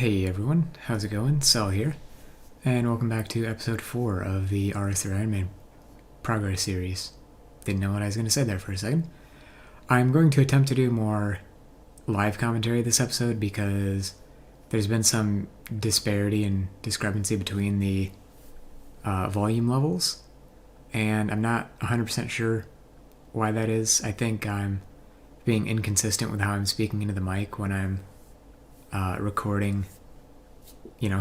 Hey everyone, how's it going? Sal here, and welcome back to episode 4 of the RS3 Ironman progress series. Didn't know what I was going to say there for a second. I'm going to attempt to do more live commentary this episode because there's been some disparity and discrepancy between the volume levels, and I'm not 100% sure why that is. I think I'm being inconsistent with how I'm speaking into the mic when I'm recording,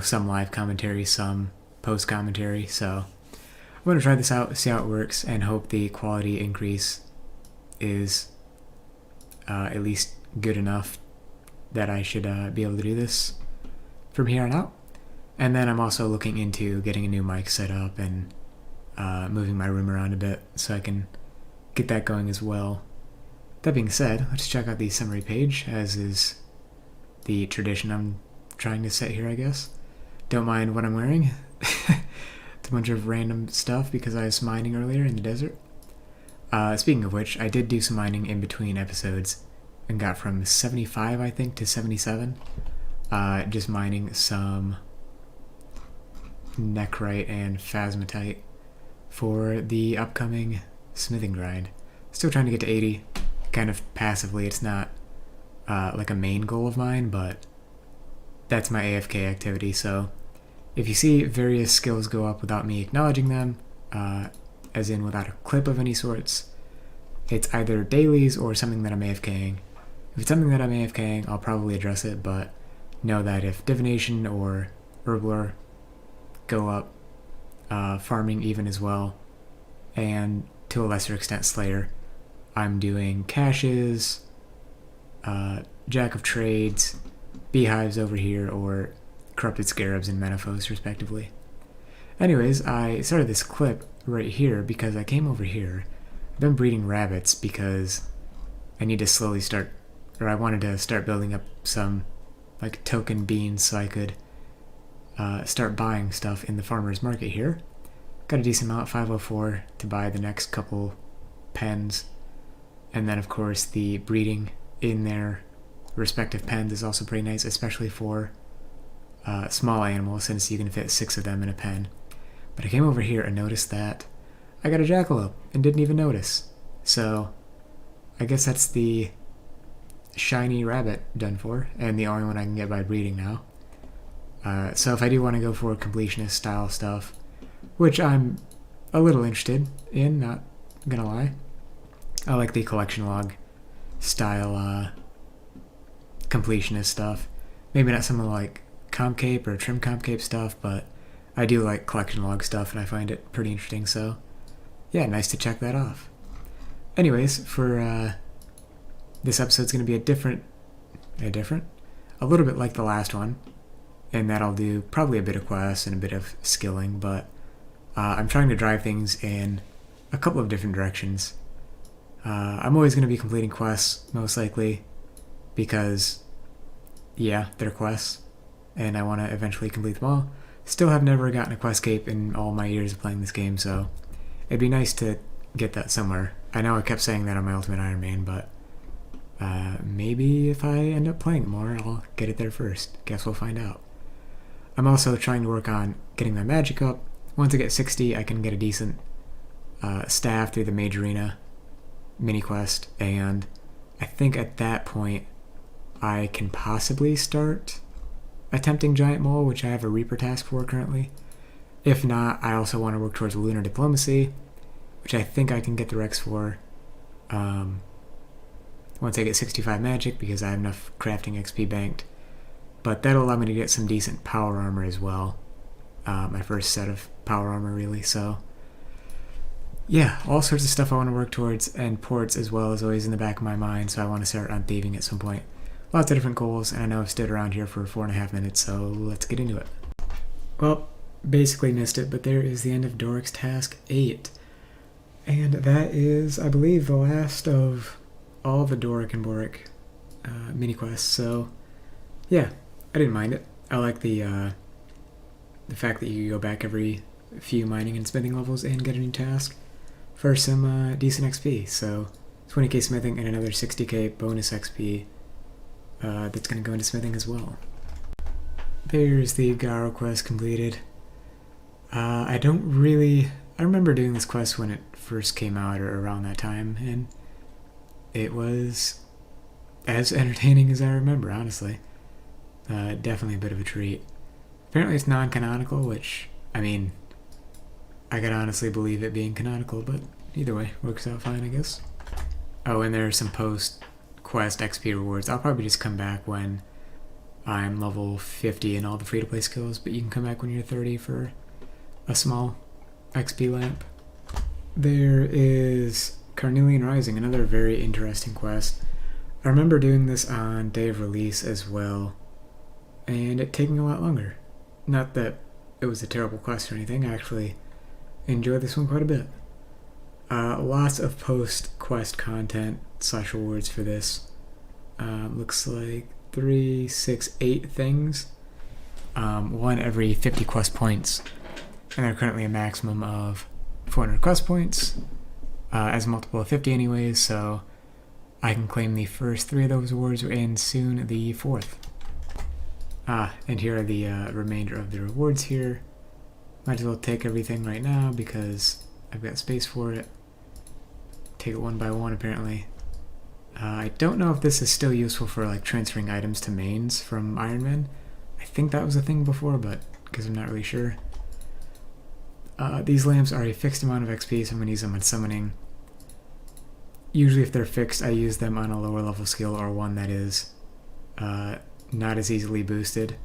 some live commentary, some post commentary. So I'm going to try this out, see how it works, and hope the quality increase is at least good enough that I should be able to do this from here on out. And then I'm also looking into getting a new mic set up and moving my room around a bit so I can get that going as well. That being said, let's check out the summary page, as is the tradition I'm trying to set here, I guess. Don't mind what I'm wearing. It's a bunch of random stuff because I was mining earlier in the desert. Speaking of which, I did do some mining in between episodes and got from 75, I think, to 77. Just mining some nechrite and phasmatite for the upcoming smithing grind. Still trying to get to 80, kind of passively. It's not like a main goal of mine, but that's my AFK activity. So if you see various skills go up without me acknowledging them, as in without a clip of any sorts, it's either dailies or something that I'm AFKing. If it's something that I'm AFKing, I'll probably address it, but know that if divination or herblore go up, farming even as well, and to a lesser extent slayer, I'm doing caches, jack of trades, beehives over here, or corrupted scarabs and menaphos respectively. Anyways, I started this clip right here because I came over here. I've been breeding rabbits because I need to slowly start, or I wanted to start building up some like token beans so I could start buying stuff in the farmer's market here. Got a decent amount, 504, to buy the next couple pens. And then of course the breeding in their respective pens is also pretty nice, especially for small animals, since you can fit 6 of them in a pen. But I came over here and noticed that I got a jackalope and didn't even notice. So I guess that's the shiny rabbit done for, and the only one I can get by breeding now. So if I do want to go for completionist style stuff, which I'm a little interested in, not gonna lie, I like the collection log style completionist stuff. Maybe not some of like comp cape or trim comp cape stuff, but I do like collection log stuff and I find it pretty interesting, so yeah, nice to check that off. Anyways, for this episode's going to be a little bit like the last one, in that I'll do probably a bit of quests and a bit of skilling, but I'm trying to drive things in a couple of different directions. I'm always going to be completing quests, most likely, because, yeah, they're quests, and I want to eventually complete them all. Still have never gotten a quest cape in all my years of playing this game, so it'd be nice to get that somewhere. I know I kept saying that on my Ultimate Ironman, but maybe if I end up playing it more, I'll get it there first. Guess we'll find out. I'm also trying to work on getting my magic up. Once I get 60, I can get a decent staff through the Mage Arena mini quest, and I think at that point I can possibly start attempting Giant Mole, which I have a Reaper task for currently. If not, I also want to work towards Lunar Diplomacy, which I think I can get the Rex for once I get 65 magic, because I have enough crafting XP banked. But that'll allow me to get some decent power armor as well. My first set of power armor, really. So yeah, all sorts of stuff I want to work towards, and ports as well is always in the back of my mind, so I want to start on thieving at some point. Lots of different goals, and I know I've stood around here for 4.5 minutes, so let's get into it. Well, basically missed it, but there is the end of Doric's Task 8. And that is, I believe, the last of all the Doric and Boric mini quests, so yeah, I didn't mind it. I like the fact that you go back every few mining and smithing levels and get a new task for some decent XP. So 20k smithing and another 60k bonus XP that's going to go into smithing as well. There's the Garo quest completed. I remember doing this quest when it first came out or around that time, and it was as entertaining as I remember, honestly. Definitely a bit of a treat. Apparently it's non-canonical, which, I mean, I could honestly believe it being canonical, but either way, works out fine, I guess. Oh, and there are some post-quest XP rewards. I'll probably just come back when I'm level 50 in all the free-to-play skills, but you can come back when you're 30 for a small XP lamp. There is Carnelian Rising, another very interesting quest. I remember doing this on day of release as well, and it taking a lot longer. Not that it was a terrible quest or anything, I actually enjoyed this one quite a bit. Lots of post-quest content / rewards for this. Looks like 3, 6, 8 things. One every 50 quest points. And they're currently a maximum of 400 quest points, as a multiple of 50 anyways, so I can claim the first 3 of those rewards and soon the 4th. And here are the remainder of the rewards here. Might as well take everything right now because I've got space for it. Take it one by one apparently. I don't know if this is still useful for like transferring items to mains from Ironman. I think that was a thing before, but because I'm not really sure. These lamps are a fixed amount of XP, so I'm going to use them on summoning. Usually if they're fixed, I use them on a lower level skill or one that is not as easily boosted.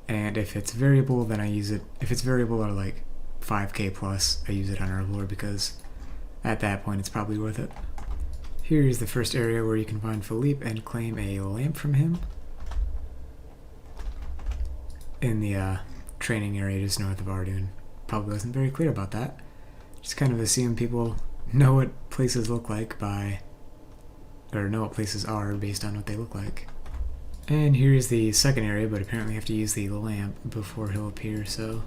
And if it's variable, then I use it. If it's variable or like 5k plus, I use it on Herblore because at that point it's probably worth it. Here's the first area where you can find Philippe and claim a lamp from him. In the training area just north of Ardoon. Probably wasn't very clear about that. Just kind of assume people know what places look like or know what places are based on what they look like. And here's the second area, but apparently you have to use the lamp before he'll appear, so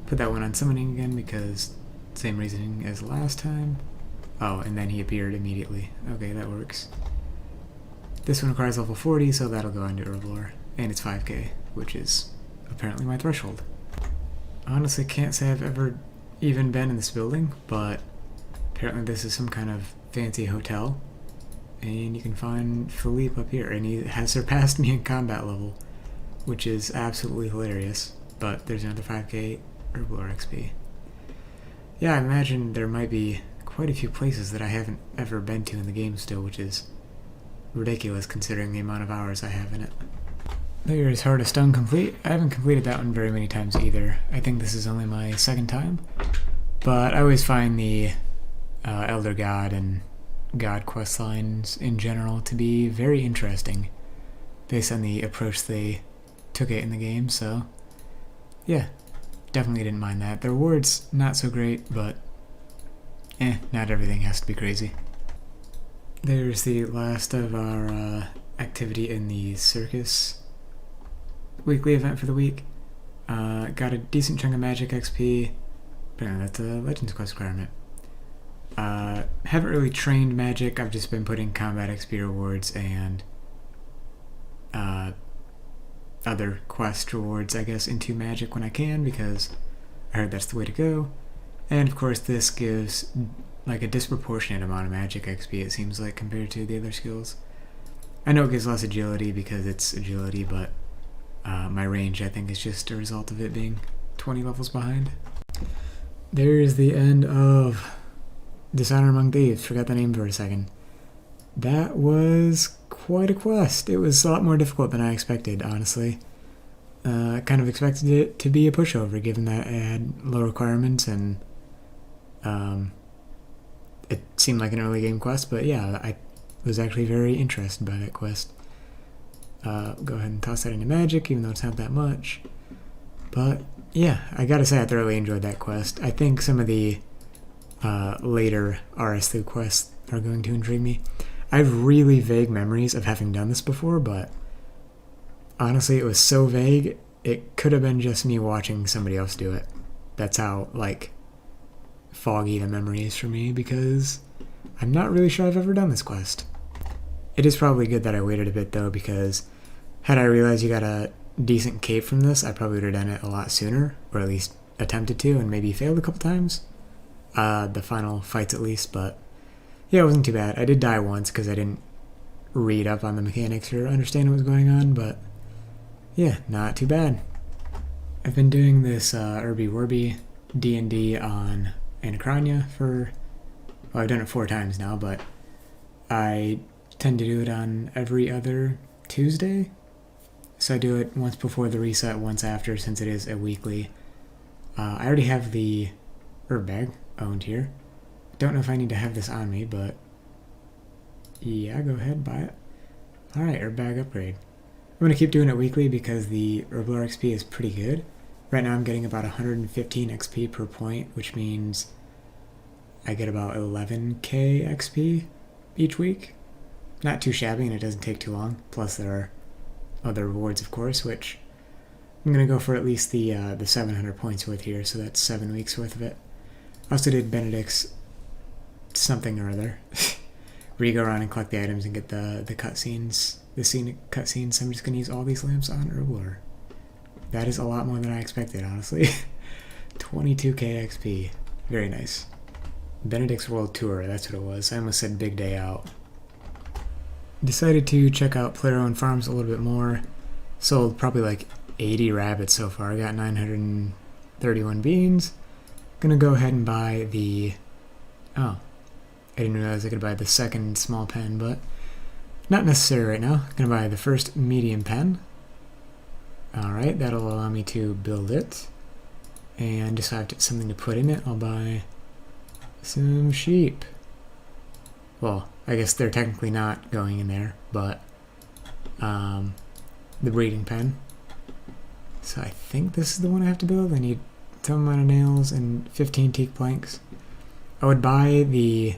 put that one on summoning again because same reasoning as last time. Oh, and then he appeared immediately. Okay, that works. This one requires level 40, so that'll go into Herblore. And it's 5k, which is apparently my threshold. Honestly, can't say I've ever even been in this building, but apparently this is some kind of fancy hotel. And you can find Philippe up here, and he has surpassed me in combat level, which is absolutely hilarious. But there's another 5k Herblore XP. Yeah, I imagine there might be quite a few places that I haven't ever been to in the game still, which is ridiculous considering the amount of hours I have in it. There's Heart of Stone complete. I haven't completed that one very many times either. I think this is only my second time, but I always find the Elder God and God quest lines in general to be very interesting based on the approach they took it in the game, so yeah, definitely didn't mind that. The rewards, not so great, but not everything has to be crazy. There's the last of our activity in the circus weekly event for the week. Got a decent chunk of magic XP. Apparently that's a Legends quest requirement. Haven't really trained magic. I've just been putting combat XP rewards and other quest rewards, I guess, into magic when I can because I heard that's the way to go. And of course this gives like a disproportionate amount of magic XP, it seems like, compared to the other skills. I know it gives less agility because it's agility, but my range, I think, is just a result of it being 20 levels behind. There's the end of Dishonor Among Thieves. Forgot the name for a second. That was quite a quest. It was a lot more difficult than I expected, honestly. Kind of expected it to be a pushover, given that it had low requirements and it seemed like an early game quest, but yeah, I was actually very interested by that quest. Go ahead and toss that into magic, even though it's not that much. But yeah, I gotta say I thoroughly enjoyed that quest. I think some of the later RS3 quests are going to intrigue me. I have really vague memories of having done this before, but honestly, it was so vague, it could have been just me watching somebody else do it. That's how, like, foggy the memory is for me, because I'm not really sure I've ever done this quest. It is probably good that I waited a bit, though, because had I realized you gotta decent cape from this, I probably would have done it a lot sooner, or at least attempted to, and maybe failed a couple times. The final fights at least, but yeah, it wasn't too bad. I did die once because I didn't read up on the mechanics or understand what was going on, but yeah, not too bad. I've been doing this Irby Werby D&D on Anacronia for, well, I've done it 4 times now, but I tend to do it on every other Tuesday. So I do it once before the reset, once after, since it is a weekly. I already have the herb bag owned here. Don't know if I need to have this on me, but yeah, go ahead, buy it. Alright, herb bag upgrade. I'm going to keep doing it weekly because the Herblore XP is pretty good. Right now I'm getting about 115 XP per point, which means I get about 11k XP each week. Not too shabby, and it doesn't take too long. Plus there are other rewards, of course, which I'm going to go for at least the 700 points worth here, so that's 7 weeks worth of it. I also did Benedict's something or other, where you go around and collect the items and get the cutscenes, the scenic cutscenes. So I'm just going to use all these lamps on Herblore. That is a lot more than I expected, honestly. 22k XP. Very nice. Benedict's World Tour, that's what it was. I almost said Big Day Out. Decided to check out player-owned farms a little bit more. Sold probably like 80 rabbits so far. I got 931 beans. Gonna go ahead and buy the... Oh, I didn't realize I could buy the second small pen, but not necessary right now. Gonna buy the first medium pen. Alright, that'll allow me to build it. And just have something to put in it. I'll buy some sheep. Well, I guess they're technically not going in there, but the breeding pen. So I think this is the one I have to build. I need some amount of nails and 15 teak planks. I would buy the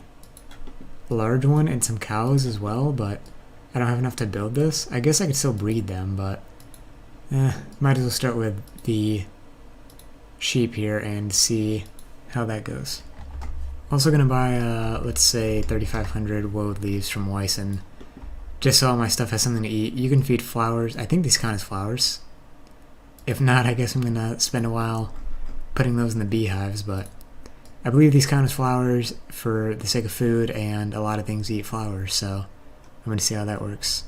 large one and some cows as well, but I don't have enough to build this. I guess I could still breed them, but might as well start with the sheep here and see how that goes. Also gonna buy, let's say 3,500 woad leaves from Wyson, just so all my stuff has something to eat. You can feed flowers. I think these count as flowers. If not, I guess I'm gonna spend a while putting those in the beehives, but I believe these count as flowers for the sake of food, and a lot of things eat flowers, so I'm gonna see how that works.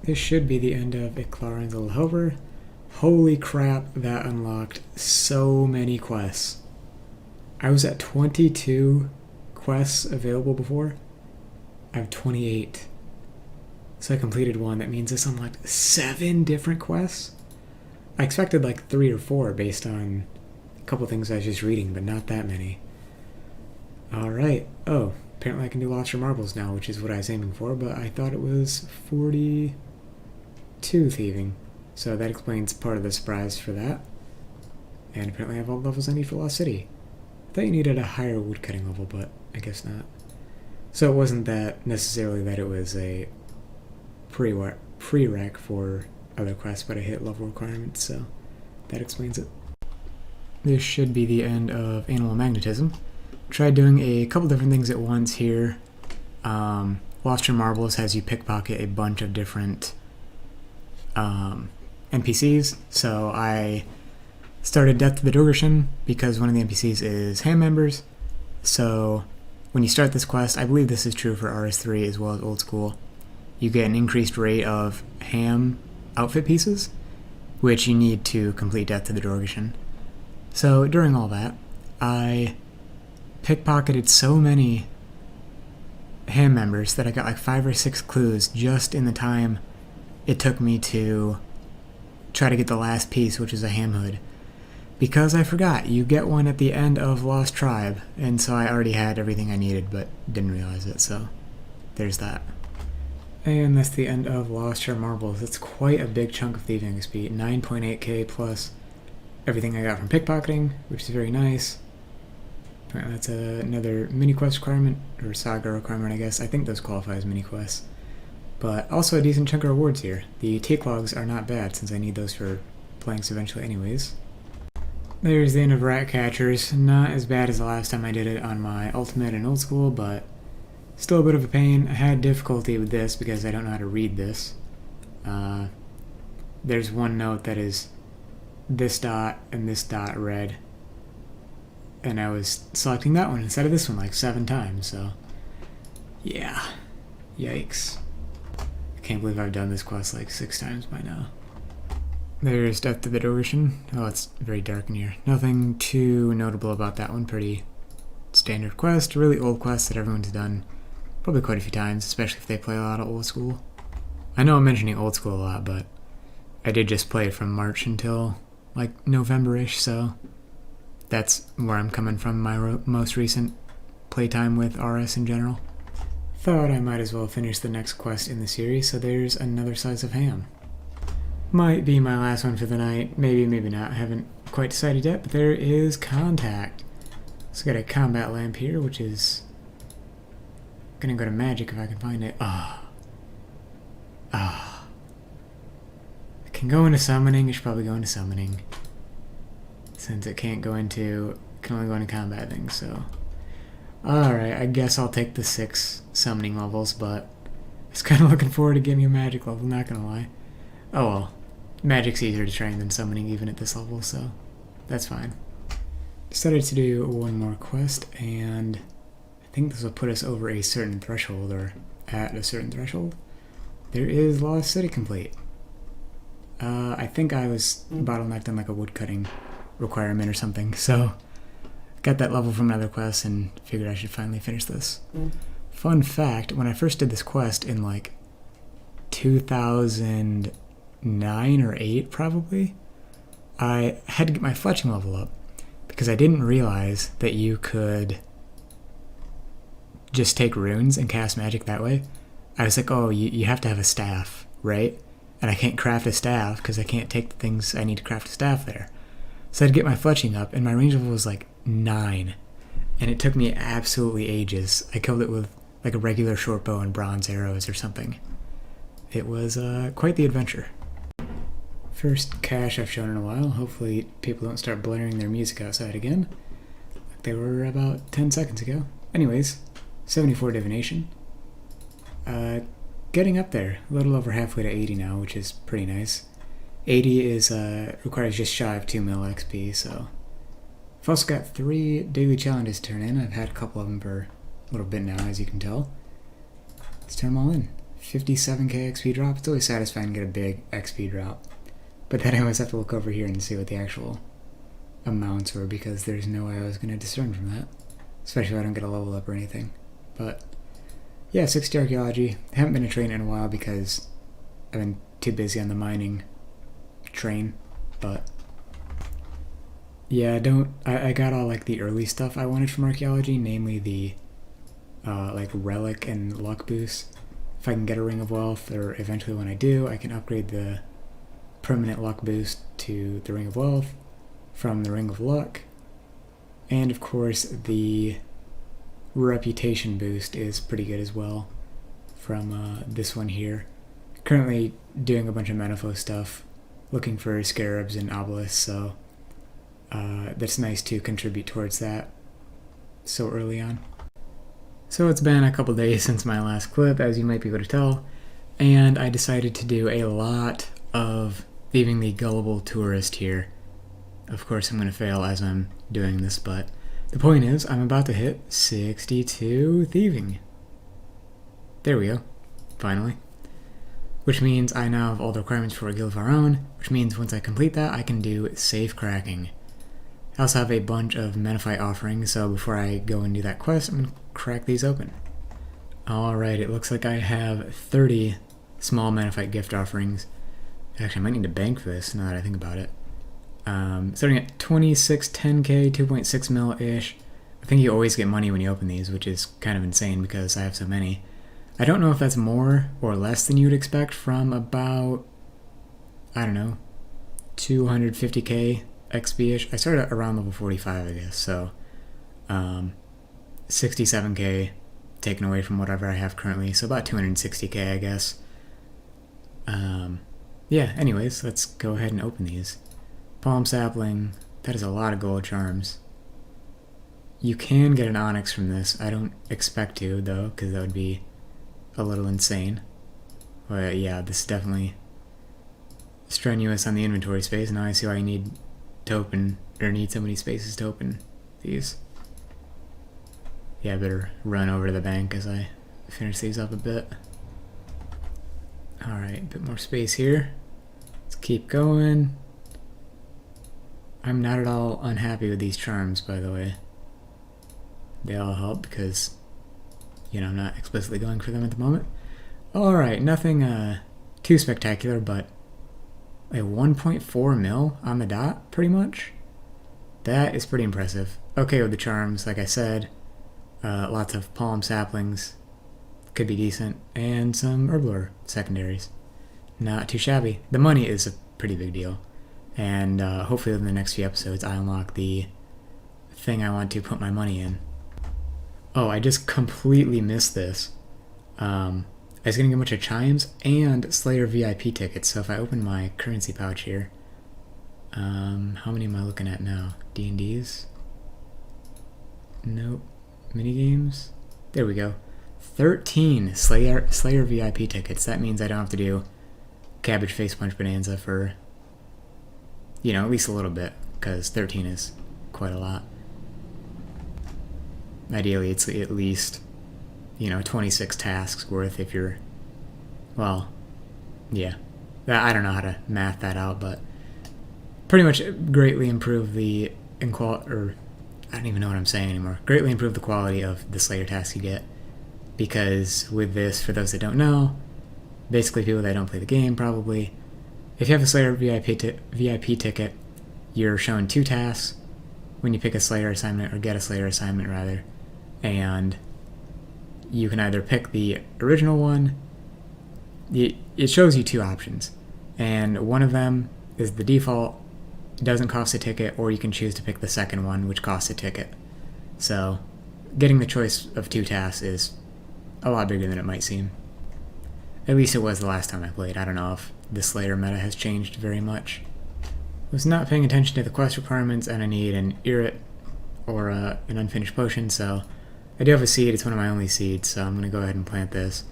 This should be the end of Iclarian's Little Helper. Holy crap, that unlocked so many quests. I was at 22 quests available before. I have 28. So I completed one. That means this unlocked 7 different quests. I expected like 3 or 4 based on a couple things I was just reading, but not that many. Alright. Oh, apparently I can do Lost Your Marbles now, which is what I was aiming for, but I thought it was 42 thieving. So that explains part of the surprise for that. And apparently I have all the levels I need for Lost City. I thought you needed a higher woodcutting level, but I guess not. So it wasn't that necessarily that it was a prereq for other quests, but I hit level requirements, so that explains it. This should be the end of Animal Magnetism. Tried doing a couple different things at once here. Lost Your Marbles has you pickpocket a bunch of different NPCs, so I started Death to the Dorgershan because one of the NPCs is ham members. So when you start this quest, I believe this is true for RS3 as well as Old School, you get an increased rate of ham outfit pieces, which you need to complete Death to the Dorgershan. So during all that, I pickpocketed so many ham members that I got like 5 or 6 clues just in the time it took me to try to get the last piece, which is a ham hood. Because I forgot, you get one at the end of Lost Tribe, and so I already had everything I needed, but didn't realize it, so there's that. And that's the end of Lost Your Marbles. It's quite a big chunk of thieving XP, 9.8k plus everything I got from pickpocketing, which is very nice. That's another mini quest requirement, or saga requirement, I guess. I think those qualify as mini quests. But also a decent chunk of rewards here. The teak logs are not bad, since I need those for planks eventually anyways. There's the end of Rat Catchers. Not as bad as the last time I did it on my Ultimate and Old School, but still a bit of a pain. I had difficulty with this because I don't know how to read this. there's one note that is this dot and this dot red, and I was selecting that one instead of this one like 7 times, so yeah, yikes. I can't believe I've done this quest like 6 times by now. There's Death to the Ocean. Oh, it's very dark in here. Nothing too notable about that one. Pretty standard quest, really old quest that everyone's done probably quite a few times, especially if they play a lot of old school. I know I'm mentioning old school a lot, but I did just play from March until like November-ish, so that's where I'm coming from my most recent playtime with RS in general. Thought I might as well finish the next quest in the series, so there's another slice of ham. Might be my last one for the night, maybe, maybe not, I haven't quite decided yet, but there is Contact. So got a combat lamp here, which is gonna go to magic if I can find it. I can go into summoning, it should probably go into summoning. Since it can't go into, can only go into combat things, so. Alright, I guess I'll take the 6 summoning levels, but I was kind of looking forward to getting a magic level, not gonna lie. Oh well, magic's easier to train than summoning even at this level, so that's fine. Decided to do one more quest, and I think this will put us over a certain threshold, or at a certain threshold. There is Lost City complete. I think I was bottlenecked on like a woodcutting requirement or something, so got that level from another quest and figured I should finally finish this. Fun fact, when I first did this quest in like 2009 or 8 probably, I had to get my fletching level up because I didn't realize that you could just take runes and cast magic that way. I was like, oh, you have to have a staff, right? And I can't craft a staff because I can't take the things I need to craft a staff there. So I'd get my fletching up, and my range level was like 9. And it took me absolutely ages. I killed it with like a regular short bow and bronze arrows or something. It was quite the adventure. First cache I've shown in a while. Hopefully people don't start blaring their music outside again, like they were about 10 seconds ago. Anyways, 74 divination. Getting up there, a little over halfway to 80 now, which is pretty nice. 80 is requires just shy of 2 mil XP, so I've also got 3 daily challenges to turn in. I've had a couple of them for a little bit now, as you can tell. Let's turn them all in. 57k XP drop. It's always satisfying to get a big XP drop, but then I always have to look over here and see what the actual amounts were, because there's no way I was going to discern from that, especially if I don't get a level up or anything. But yeah, 60 archaeology. I haven't been to train in a while because I've been too busy on the mining train, but yeah, I got all like the early stuff I wanted from archaeology, namely the like relic and luck boost. If I can get a ring of wealth, or eventually when I do, I can upgrade the permanent luck boost to the ring of wealth from the ring of luck. And of course the reputation boost is pretty good as well from this one here. Currently doing a bunch of Menifo stuff, looking for scarabs and obelisks, so that's nice to contribute towards that so early on. So it's been a couple days since my last clip, as you might be able to tell, and I decided to do a lot of thieving the gullible tourist here. Of course I'm going to fail as I'm doing this, but the point is I'm about to hit 62 thieving. There we go, finally. Which means I now have all the requirements for a guild of our own, which means once I complete that I can do safecracking. I also have a bunch of Menifite offerings, so before I go and do that quest, I'm going to crack these open. Alright, it looks like I have 30 small Menifite gift offerings. Actually, I might need to bank for this now that I think about it. Starting at 26, 10k, 2.6 mil-ish. I think you always get money when you open these, which is kind of insane because I have so many. I don't know if that's more or less than you would expect from about, I don't know, 250k XP-ish. I started around level 45, I guess, so 67k taken away from whatever I have currently, so about 260k, I guess. Yeah, anyways, let's go ahead and open these. Palm sapling, that is a lot of gold charms. You can get an onyx from this. I don't expect to, though, because that would be a little insane. But yeah, this is definitely strenuous on the inventory space. Now I see why I need to open, or need so many spaces to open these. Yeah, I better run over to the bank as I finish these up a bit. Alright, a bit more space here. Let's keep going. I'm not at all unhappy with these charms, by the way. They all help because, you know, I'm not explicitly going for them at the moment. Alright, nothing too spectacular, but a 1.4 mil on the dot, pretty much. That is pretty impressive. Okay with the charms, like I said. Lots of palm saplings. Could be decent. And some herblore secondaries. Not too shabby. The money is a pretty big deal. And hopefully in the next few episodes I unlock the thing I want to put my money in. Oh, I just completely missed this. I was getting a bunch of chimes and Slayer VIP tickets, so if I open my currency pouch here, how many am I looking at now? D&Ds? Nope. Minigames? There we go. 13 Slayer VIP tickets. That means I don't have to do Cabbage Face Punch Bonanza for, you know, at least a little bit, because 13 is quite a lot. Ideally, it's at least, you know, 26 tasks worth if you're, well, yeah. I don't know how to math that out, but pretty much greatly improve the, I don't even know what I'm saying anymore. Greatly improve the quality of the Slayer tasks you get. Because with this, for those that don't know, basically people that don't play the game probably, if you have a Slayer VIP ticket, you're shown 2 tasks when you pick a Slayer assignment, or get a Slayer assignment rather, and you can either pick the original one. It shows you 2 options, and one of them is the default, doesn't cost a ticket, or you can choose to pick the second one, which costs a ticket. So getting the choice of 2 tasks is a lot bigger than it might seem. At least it was the last time I played. I don't know if the Slayer meta has changed very much. Was not paying attention to the quest requirements, and I need an Irrit or an unfinished potion, so I do have a seed. It's one of my only seeds, so I'm going to go ahead and plant this.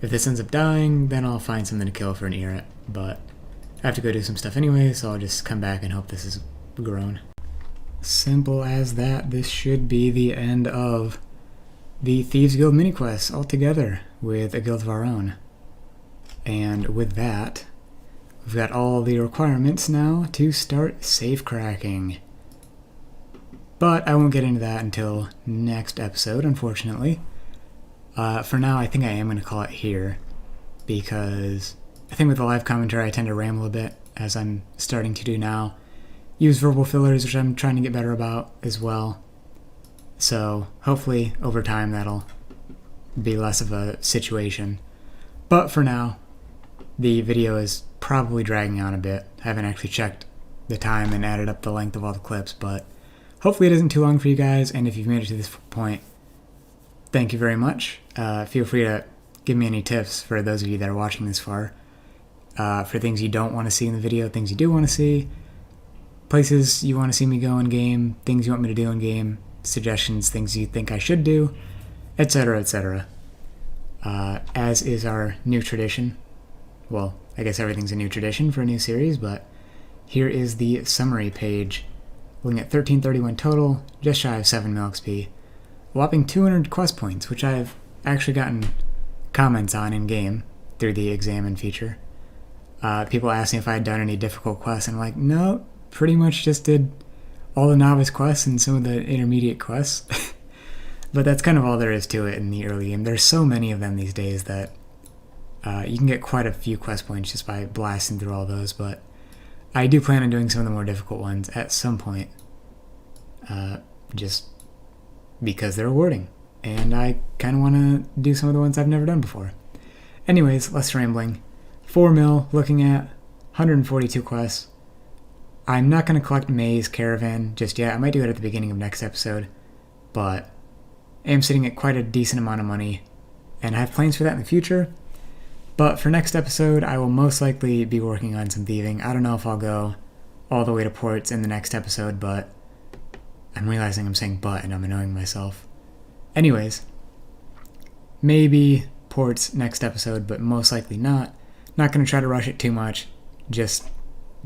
If this ends up dying, then I'll find something to kill for an Irrit, but I have to go do some stuff anyway, so I'll just come back and hope this is grown. Simple as that. This should be the end of the Thieves Guild mini-quests altogether with a guild of our own. And with that, we've got all the requirements now to start safecracking. But I won't get into that until next episode, unfortunately. For now, I think I am going to call it here, because I think with the live commentary I tend to ramble a bit, as I'm starting to do now. Use verbal fillers, which I'm trying to get better about as well. So hopefully over time that'll be less of a situation. But for now, the video is probably dragging on a bit. I haven't actually checked the time and added up the length of all the clips, but hopefully it isn't too long for you guys, and if you've made it to this point, thank you very much. Feel free to give me any tips for those of you that are watching this far. For things you don't want to see in the video, things you do want to see, places you want to see me go in game, things you want me to do in game, suggestions, things you think I should do, etc., etc. As is our new tradition. Well, I guess everything's a new tradition for a new series, but here is the summary page. Looking at 1331 total, just shy of 7 mil XP. A whopping 200 quest points, which I've actually gotten comments on in-game through the examine feature. People asking if I had done any difficult quests, and I'm like, no, pretty much just did all the novice quests and some of the intermediate quests. But that's kind of all there is to it in the early game. There's so many of them these days that you can get quite a few quest points just by blasting through all those, but I do plan on doing some of the more difficult ones at some point, just because they're rewarding, and I kind of want to do some of the ones I've never done before. Anyways, less rambling. 4 mil, looking at 142 quests. I'm not going to collect May's Caravan just yet. I might do it at the beginning of next episode, but I am sitting at quite a decent amount of money, and I have plans for that in the future. But for next episode, I will most likely be working on some thieving. I don't know if I'll go all the way to ports in the next episode, but I'm realizing I'm saying but and I'm annoying myself. Anyways, maybe ports next episode, but most likely not. Not going to try to rush it too much. Just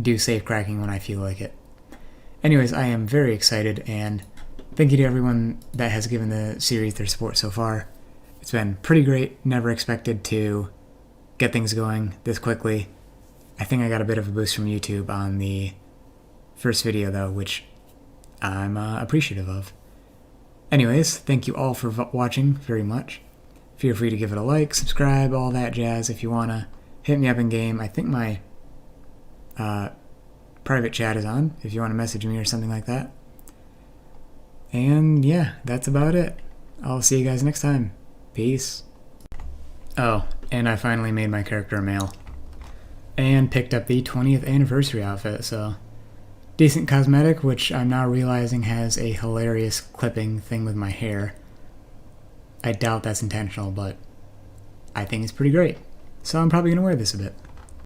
do safe cracking when I feel like it. Anyways, I am very excited, and thank you to everyone that has given the series their support so far. It's been pretty great. Never expected to get things going this quickly. I think I got a bit of a boost from YouTube on the first video, though, which I'm appreciative of. Anyways, thank you all for watching very much. Feel free to give it a like, subscribe, all that jazz. If you want to hit me up in game, I think my private chat is on if you want to message me or something like that. And yeah, that's about it. I'll see you guys next time. Peace. Oh, and I finally made my character a male. And picked up the 20th anniversary outfit, so decent cosmetic, which I'm now realizing has a hilarious clipping thing with my hair. I doubt that's intentional, but I think it's pretty great. So I'm probably going to wear this a bit.